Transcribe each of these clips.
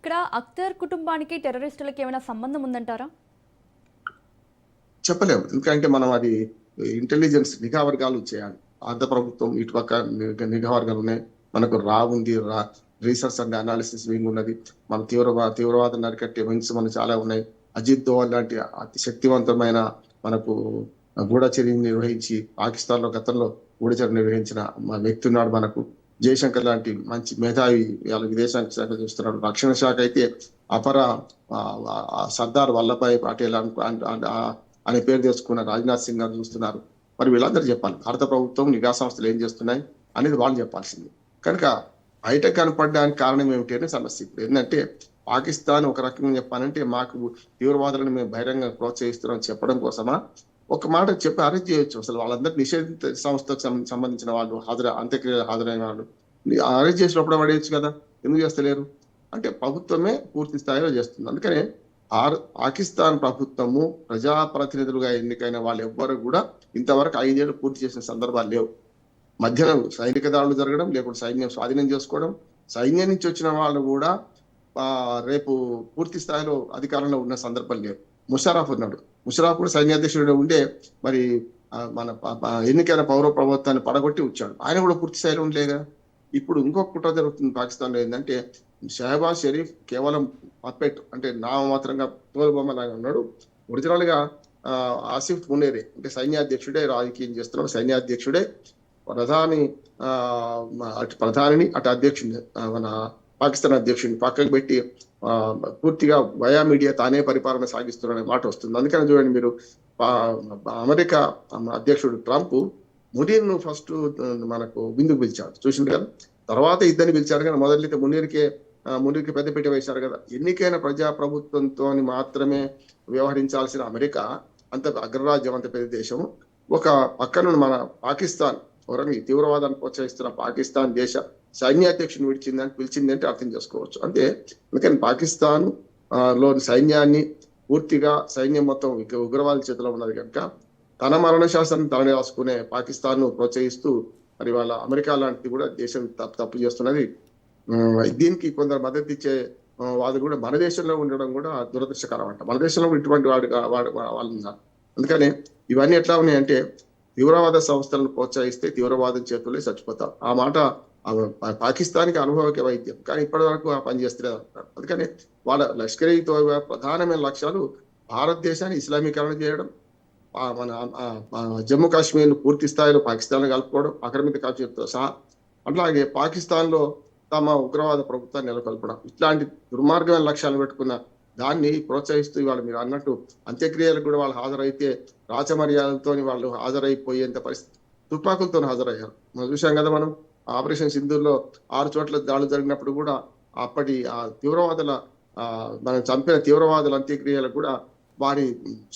ఇక్కడ అఖ్తర్ కుటుంబానికి టెర్రరిస్టులకి ఏమైనా సంబంధం ఉందంటారా? చెప్పలేము. ఎందుకంటే మనం అది ఇంటెలిజెన్స్ నిఘా వర్గాలు చేయాలి. ఆంధ్ర ప్రభుత్వం ఇటుపక్క నిఘా వర్గాలు ఉన్నాయి. మనకు రా ఉంది. రీసెర్చ్ అండ్ అనాలిసిస్ వింగ్ ఉన్నది. మన తీవ్రవాదం అరికట్టే వింగ్స్ మనకు చాలా ఉన్నాయి. అజిత్ దోవల్ లాంటి అతి శక్తివంతమైన మనకు గూఢచర్యను నిర్వహించి పాకిస్తాన్ లో గతంలో గూఢచర్య నిర్వహించిన వ్యక్తి ఉన్నాడు. మనకు జయశంకర్ లాంటి మంచి మేధావి వాళ్ళ విదేశాంగ శాఖ చూస్తున్నాడు. రక్షణ శాఖ అయితే అపర సర్దార్ వల్లభాయ్ పటేల్ అనే పేరు తెచ్చుకున్న రాజ్నాథ్ సింగ్ గారు చూస్తున్నారు. మరి వీళ్ళందరూ చెప్పాలి. భారత ప్రభుత్వం నిఘా సంస్థలు ఏం చేస్తున్నాయి అనేది వాళ్ళు చెప్పాల్సింది. కనుక బయట కనపడడానికి కారణం ఏమిటి అనే సమస్య. ఇప్పుడు ఏంటంటే పాకిస్తాన్ ఒక రకంగా చెప్పాలంటే మాకు తీవ్రవాదులను మేము బహిరంగ ప్రోత్సహిస్తున్నాం చెప్పడం కోసమా ఒక మాట చెప్పి అరెస్ట్ చేయొచ్చు. అసలు వాళ్ళందరూ నిషేధిత సంస్థకు సంబంధించిన వాళ్ళు అంత్యక్రియలు హాజరైన వాళ్ళు అరెస్ట్ చేసినప్పుడు పడేయచ్చు కదా, ఎందుకు చేస్తలేరు? అంటే ప్రభుత్వమే పూర్తి స్థాయిలో చేస్తుంది. అందుకనే పాకిస్తాన్ ప్రభుత్వము ప్రజాప్రతినిధులుగా ఎన్నికైన వాళ్ళు ఎవ్వరు కూడా ఇంతవరకు 5 ఏళ్ళు పూర్తి చేసిన సందర్భాలు లేవు. మధ్యలో సైనిక దాడులు జరగడం, లేకుంటే సైన్యం స్వాధీనం చేసుకోవడం, సైన్యం నుంచి వచ్చిన వాళ్ళు కూడా రేపు పూర్తి స్థాయిలో అధికారంలో ఉన్న సందర్భం లేవు. ముషారఫ్ ఉన్నాడు. ముషారఫ్ కూడా సైన్యాధ్యక్షుడు ఉండే మరి మన ఎన్నికైన పౌర ప్రభుత్వాన్ని పడగొట్టి వచ్చాడు. ఆయన కూడా పూర్తి స్థాయిలో ఉండలేదా? ఇప్పుడు ఇంకొక కుట్ర జరుగుతుంది పాకిస్తాన్ లో. ఏంటంటే షహబాజ్ షరీఫ్ కేవలం పప్పెట్, అంటే నామమాత్రంగా తోలుబొమ్మ లాగా ఉన్నాడు. ఒరిజినల్ గా ఆసిఫ్ మునేరే అంటే సైన్యాధ్యక్షుడే రాజకీయం చేస్తున్నాడు. సైన్యాధ్యక్షుడే ప్రధానిని అటు అధ్యక్షుడిని మన పాకిస్తాన్ అధ్యక్షుడిని పక్కకు పెట్టి పూర్తిగా వయా మీడియా తానే పరిపాలన సాగిస్తున్న మాట వస్తుంది. అందుకని చూడండి మీరు, అమెరికా అధ్యక్షుడు ట్రంప్ మునీర్ను ఫస్ట్ మనకు విందుకు పిలిచాడు, చూసింది కదా. తర్వాత ఇద్దరిని పిలిచారు కదా. మొదలైతే మునీర్కి పెద్దపీట వేశారు కదా. ఎన్నికైన ప్రజా ప్రభుత్వంతో మాత్రమే వ్యవహరించాల్సిన అమెరికా అంత అగ్రరాజ్యం, అంత పెద్ద దేశం, ఒక పక్కన మన పాకిస్తాన్ ఈ తీవ్రవాదాన్ని ప్రోత్సహిస్తున్న పాకిస్తాన్ దేశ సైన్యాధ్యక్షుని పిలిచిందంటే అర్థం చేసుకోవచ్చు. అంటే అందుకని పాకిస్తాన్ లోని సైన్యాన్ని పూర్తిగా సైన్యం మొత్తం ఉగ్రవాద చేతిలో ఉన్నది కనుక తన మరణ శాసనం తనని రాసుకునే పాకిస్తాన్ ను ప్రోత్సహిస్తూ మరి వాళ్ళ అమెరికా లాంటిది కూడా దేశం తప్పు చేస్తున్నది. దీనికి కొందరు మద్దతు ఇచ్చే వాళ్ళు కూడా మన దేశంలో ఉండడం కూడా దురదృష్టకరం అంట. మన దేశంలో ఇటువంటి వాళ్ళు ఉన్నారు. అందుకని ఇవన్నీ ఎట్లా ఉన్నాయంటే తీవ్రవాద సంస్థలను ప్రోత్సహిస్తే తీవ్రవాదం చేతుల్లో చచ్చిపోతాం. ఆ మాట పాకిస్తాన్కి అనుభవక వైద్యం, కానీ ఇప్పటి వరకు ఆ పని చేస్తలేదు అంటారు. అందుకని వాళ్ళ లష్కర్ ఈ తోయిబా ప్రధానమైన లక్ష్యాలు భారతదేశాన్ని ఇస్లామీకరణ చేయడం, మన జమ్మూ కాశ్మీర్ పూర్తి స్థాయిలో పాకిస్తాన్ కలుపుకోవడం, ఆక్రమిత కాశ్మీర్తో సహా, అట్లాగే పాకిస్తాన్ లో తమ ఉగ్రవాద ప్రభుత్వాన్ని నెలకొల్పడం, ఇట్లాంటి దుర్మార్గమైన లక్ష్యాలు పెట్టుకున్న దాన్ని ప్రోత్సహిస్తూ ఇవాళ మీరు అన్నట్టు అంత్యక్రియలకు కూడా వాళ్ళు హాజరైతే రాచమర్యాదలతో వాళ్ళు హాజరైపోయేంత పరిస్థితి, తుపాకులతో హాజరయ్యారు. మనం చూసాం కదా. మనం ఆపరేషన్ సింధూర్లో 6 చోట్ల దాడులు జరిగినప్పుడు కూడా అప్పటి ఆ తీవ్రవాదుల మనం చంపిన తీవ్రవాదుల అంత్యక్రియలకు కూడా వారి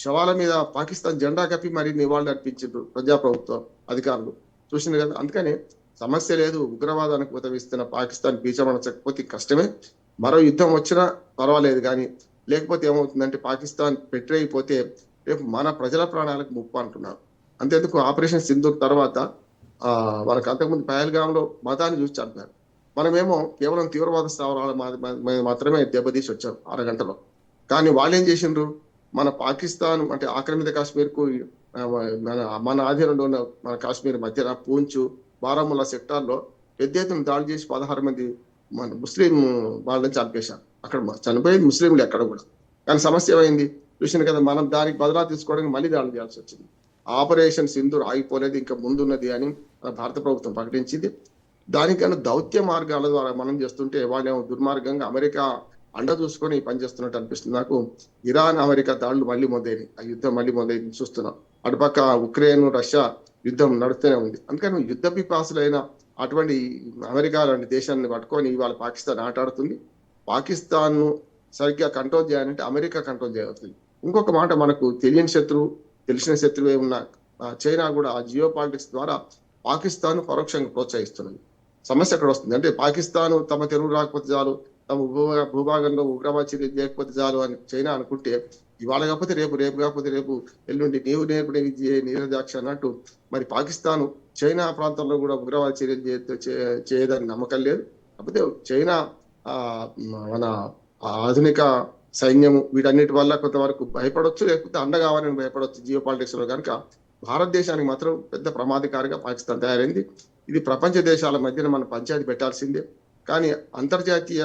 శవాల మీద పాకిస్తాన్ జెండా కప్పి మరి నివాళులు అర్పించారు ప్రజాప్రభుత్వ అధికారులు, చూసింది కదా. అందుకని సమస్య లేదు. ఉగ్రవాదానికి ఉదవిస్తున్న పాకిస్తాన్ పీచమనచకపోతే కష్టమే. మరో యుద్ధం వచ్చినా పర్వాలేదు, కానీ లేకపోతే ఏమవుతుందంటే పాకిస్తాన్ పెట్టయిపోతే రేపు మన ప్రజల ప్రాణాలకు ముప్పు అంటున్నారు. అంతేందుకు ఆపరేషన్ సింధూర్ తర్వాత మనకు అంతకుముందు పహల్గాంలో మతాన్ని చూసి చంపారు. మనమేమో కేవలం తీవ్రవాద స్థావరాలు మాత్రమే దెబ్బతీసి వచ్చాం 6 గంటలో. కానీ వాళ్ళు ఏం చేసిండ్రు, మన పాకిస్తాన్ అంటే ఆక్రమిత కాశ్మీర్కు మన ఆధీనంలో ఉన్న మన కాశ్మీర్ మధ్యన పూంచు, బారాముల్లా సెక్టార్లో పెద్ద ఎత్తున దాడి చేసి 16 మంది మన ముస్లిం వాళ్ళని చంపేశారు. అక్కడ చనిపోయేది ముస్లింలు ఎక్కడ కూడా. కానీ సమస్య ఏమైంది చూసింది కదా. మనం దానికి బదులా తీసుకోవడానికి మళ్ళీ దాడులు చేయాల్సి వచ్చింది. ఆపరేషన్ సింధూర్ ఆగిపోలేదు, ఇంకా ముందున్నది అని భారత ప్రభుత్వం ప్రకటించింది. దానికన్నా దౌత్య మార్గాల ద్వారా మనం చేస్తుంటే వాళ్ళేమో దుర్మార్గంగా అమెరికా అండ చూసుకొని పనిచేస్తున్నట్టు అనిపిస్తుంది నాకు. ఇరాన్ అమెరికా దాడులు మళ్ళీ మొదలైనవి, ఆ యుద్ధం మళ్ళీ మొదలైంది చూస్తున్నాం. అటుపక్క ఉక్రెయిన్ రష్యా యుద్ధం నడుస్తూనే ఉంది. అందుకని యుద్ధ పిపాసులైన అటువంటి అమెరికా లాంటి దేశాన్ని పట్టుకొని ఇవాళ పాకిస్తాన్ ఆటాడుతుంది. పాకిస్తాన్ ను సరిగ్గా కంట్రోల్ చేయాలంటే అమెరికా కంట్రోల్ చేయవుతుంది. ఇంకొక మాట, మనకు తెలియని శత్రువు తెలిసిన శత్రువే ఉన్న చైనా కూడా ఆ జియో పాలిటిక్స్ ద్వారా పాకిస్తాన్ పరోక్షంగా ప్రోత్సహిస్తున్నది. సమస్య ఎక్కడ వస్తుంది అంటే పాకిస్తాన్ తమ తెలుగు రాకపోతే చాలు, తమ భూభాగంలో ఉగ్రవాద చర్యలు చేయకపోతే చాలు అని చైనా అనుకుంటే ఇవాళ కాకపోతే రేపు, రేపు కాకపోతే రేపు, ఎల్లుండి నీవు నేర్పుడే విద్య నీరజాక్ష అన్నట్టు మరి పాకిస్తాన్ చైనా ప్రాంతంలో కూడా ఉగ్రవాద చర్యలు చేయదని నమ్మకం లేదు. కాకపోతే చైనా మన ఆధునిక సైన్యము వీటన్నిటి వల్ల కొంతవరకు భయపడొచ్చు, లేకపోతే అండ కావాలని భయపడొచ్చు జియో పాలిటిక్స్ లో. కనుక భారతదేశానికి మాత్రం పెద్ద ప్రమాదకారిగా పాకిస్తాన్ తయారైంది. ఇది ప్రపంచ దేశాల మధ్యన మన పంచాయతీ పెట్టాల్సిందే. కానీ అంతర్జాతీయ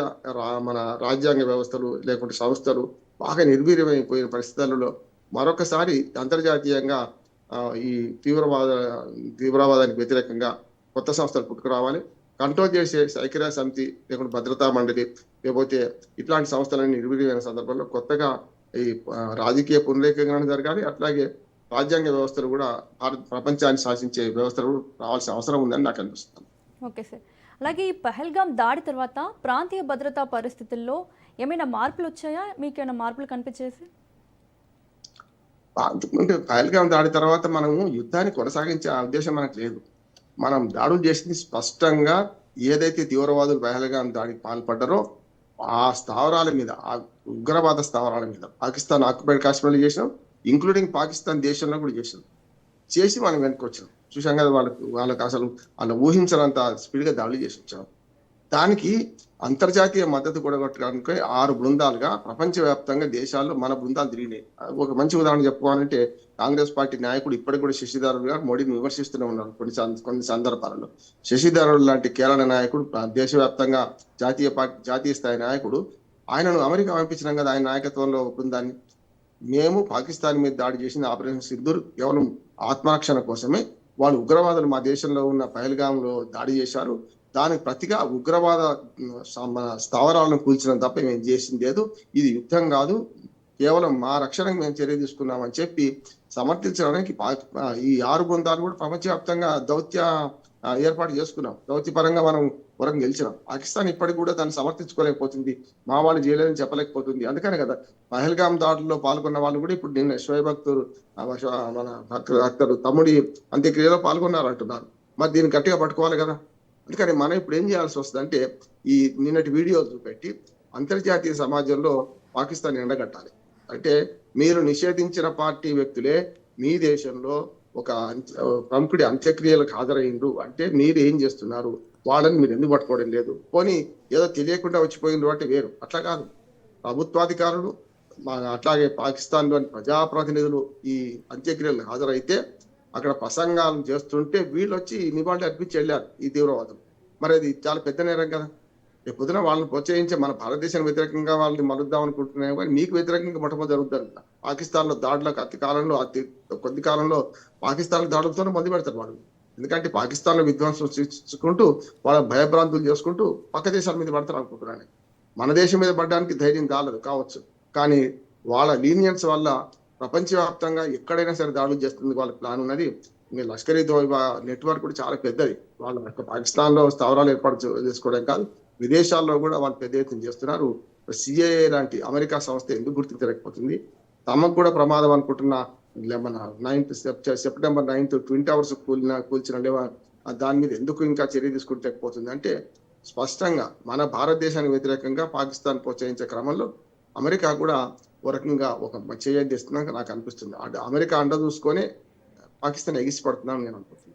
మన రాజ్యాంగ వ్యవస్థలు లేకుంటే సంస్థలు బాగా నిర్వీర్యమైపోయిన పరిస్థితులలో మరొకసారి అంతర్జాతీయంగా ఈ తీవ్రవాదానికి వ్యతిరేకంగా కొత్త సంస్థలు పుట్టుకురావాలి. కంట్రోల్ చేసే ఐక్యరాజ్య సమితి లేకుంటే భద్రతా మండలి లేకపోతే ఇట్లాంటి సంస్థలన్నీ నిర్వీర్యమైన సందర్భంలో కొత్తగా ఈ రాజకీయ పునరేకీకరణ జరగాలి. అట్లాగే రాజ్యాంగ వ్యవస్థలు కూడా ప్రపంచాన్ని శాసించే వ్యవస్థలు రావాల్సిన అవసరం ఉందని నాకు అనిపిస్తుంది. Okay sir. అలాగే ఈ పహల్గాం దాడి తర్వాత ప్రాంతీయ భద్రతా పరిస్థితుల్లో ఏమైనా మార్పులు వచ్చాయా? మీకు ఏమైనా మార్పులు కనిపించేసి? అంటే పహల్గాం దాడి తర్వాత మనము యుద్ధాన్ని కొనసాగించే ఉద్దేశం మనకు లేదు. మనం దాడులు చేసింది స్పష్టంగా ఏదైతే తీవ్రవాదులు పహల్గాం దాడికి పాల్పడ్డారో ఆ స్థావరాల మీద, ఆ ఉగ్రవాద స్థావరాల మీద పాకిస్తాన్ ఆక్యుపైడ్ కాశ్మీర్లో చేసినాం, ఇంక్లూడింగ్ పాకిస్తాన్ దేశంలో కూడా చేసి మనం వెనుకొచ్చాం. చూసాం కదా, వాళ్ళకి అసలు వాళ్ళు ఊహించినంత స్పీడ్గా దాడులు చేసి వచ్చాం. దానికి అంతర్జాతీయ మద్దతు కూడగొట్టడానికి 6 బృందాలుగా ప్రపంచవ్యాప్తంగా దేశాల్లో మన బృందాలు తిరిగినాయి. ఒక మంచి ఉదాహరణ చెప్పుకోవాలంటే కాంగ్రెస్ పార్టీ నాయకుడు ఇప్పటికి కూడా శశిధరూర్ గారు మోడీని విమర్శిస్తూనే ఉన్నారు కొన్ని సందర్భాలలో. శశిధరూర్ లాంటి కేరళ నాయకుడు, దేశవ్యాప్తంగా జాతీయ స్థాయి నాయకుడు, ఆయనను అమెరికా పంపించినాం కదా ఆయన నాయకత్వంలో బృందాన్ని. మేము పాకిస్తాన్ మీద దాడి చేసిన ఆపరేషన్ సింధూర్ కేవలం ఆత్మరక్షణ కోసమే. వాళ్ళు ఉగ్రవాదులు మా దేశంలో ఉన్న పహల్గాంలో దాడి చేశారు, దానికి ప్రతిగా ఉగ్రవాద స్థావరాలను కూల్చడం తప్ప మేము చేసింది లేదు, ఇది యుద్ధం కాదు, కేవలం మా రక్షణకు మేము చర్య తీసుకున్నామని చెప్పి సమర్థించడానికి ఈ 6 బృందాలు కూడా ప్రపంచవ్యాప్తంగా దౌత్య ఏర్పాటు చేసుకున్నాం. దౌత్యపరంగా మనం వరకు గెలిచినాం. పాకిస్తాన్ ఇప్పటికి కూడా దాన్ని సమర్థించుకోలేకపోతుంది, మా వాళ్ళు చేయలేదని చెప్పలేకపోతుంది. అందుకనే కదా పహల్గాం దాడుల్లో పాల్గొన్న వాళ్ళు కూడా ఇప్పుడు నిన్న షోయబ్ అఖ్తర్ మన అఖ్తర్ తమ్ముడి అంత్యక్రియలో పాల్గొన్నారు అంటున్నారు. మరి దీన్ని గట్టిగా పట్టుకోవాలి కదా. అందుకని మనం ఇప్పుడు ఏం చేయాల్సి వస్తుంది అంటే ఈ నిన్నటి వీడియో చూపెట్టి అంతర్జాతీయ సమాజంలో పాకిస్తాన్ ఎండగట్టాలి. అంటే మీరు నిషేధించిన పార్టీ వ్యక్తులే మీ దేశంలో ఒక ప్రముఖుడి అంత్యక్రియలకు హాజరైండ్రు అంటే మీరు ఏం చేస్తున్నారు, వాళ్ళని మీరు ఎందుకు పట్టుకోవడం లేదు? పోనీ ఏదో తెలియకుండా వచ్చిపోయిండ్రు అంటే వేరు, అట్లా కాదు. ప్రభుత్వాధికారులు అట్లాగే పాకిస్తాన్లోని ప్రజాప్రతినిధులు ఈ అంత్యక్రియలకు హాజరైతే అక్కడ ప్రసంగాలు చేస్తుంటే వీళ్ళు వచ్చి నివాళులు అర్పించి వెళ్ళారు ఈ తీవ్రవాదులు. మరి అది చాలా పెద్ద నేరం కదా. పొద్దున వాళ్ళని ప్రోత్సహించే మన భారతదేశానికి వ్యతిరేకంగా వాళ్ళని మలుద్దాం అనుకుంటున్నాయి, కానీ మీకు వ్యతిరేకంగా మొట్టమొదటి జరుగుతుంది. పాకిస్తాన్ లో దాడులకు అతి కొద్ది కాలంలో పాకిస్తాన్ దాడులతోనే మొదలు పెడతారు వాళ్ళు. ఎందుకంటే పాకిస్తాన్ లో విధ్వంసం సృష్టించుకుంటూ వాళ్ళ భయభ్రాంతులు చేసుకుంటూ పక్క దేశాల మీద పడతారు అనుకుంటున్నాను. మన దేశం మీద పడడానికి ధైర్యం కావచ్చు, కానీ వాళ్ళ లీనియన్స్ వల్ల ప్రపంచవ్యాప్తంగా ఎక్కడైనా సరే దాడులు చేస్తుంది వాళ్ళ ప్లాన్ ఉన్నది. లష్కర్ ఈ తోయిబా నెట్వర్క్ కూడా చాలా పెద్దది. వాళ్ళ పాకిస్తాన్ లో స్థావరాలు ఏర్పాటు చేసుకోవడం కాదు, విదేశాల్లో కూడా వాళ్ళు పెద్ద ఎత్తున చేస్తున్నారు. సిఐఏ లాంటి అమెరికా సంస్థ ఎందుకు గుర్తించలేకపోతుంది? తమకు కూడా ప్రమాదం అనుకుంటున్న మన సెప్టెంబర్ 9 ట్విన్ టవర్స్ కూల్చిన దాని మీద ఎందుకు ఇంకా చర్య తీసుకుంటలేకపోతుంది అంటే స్పష్టంగా మన భారతదేశానికి వ్యతిరేకంగా పాకిస్తాన్ ప్రోత్సహించే క్రమంలో అమెరికా కూడా ఒక రకంగా ఒక చేయాలి చేస్తున్నాక నాకు అనిపిస్తుంది. అమెరికా అండ చూసుకొని పాకిస్తాన్ ఎగిసిపడుతున్నాను నేను అనుకుంటున్నాను.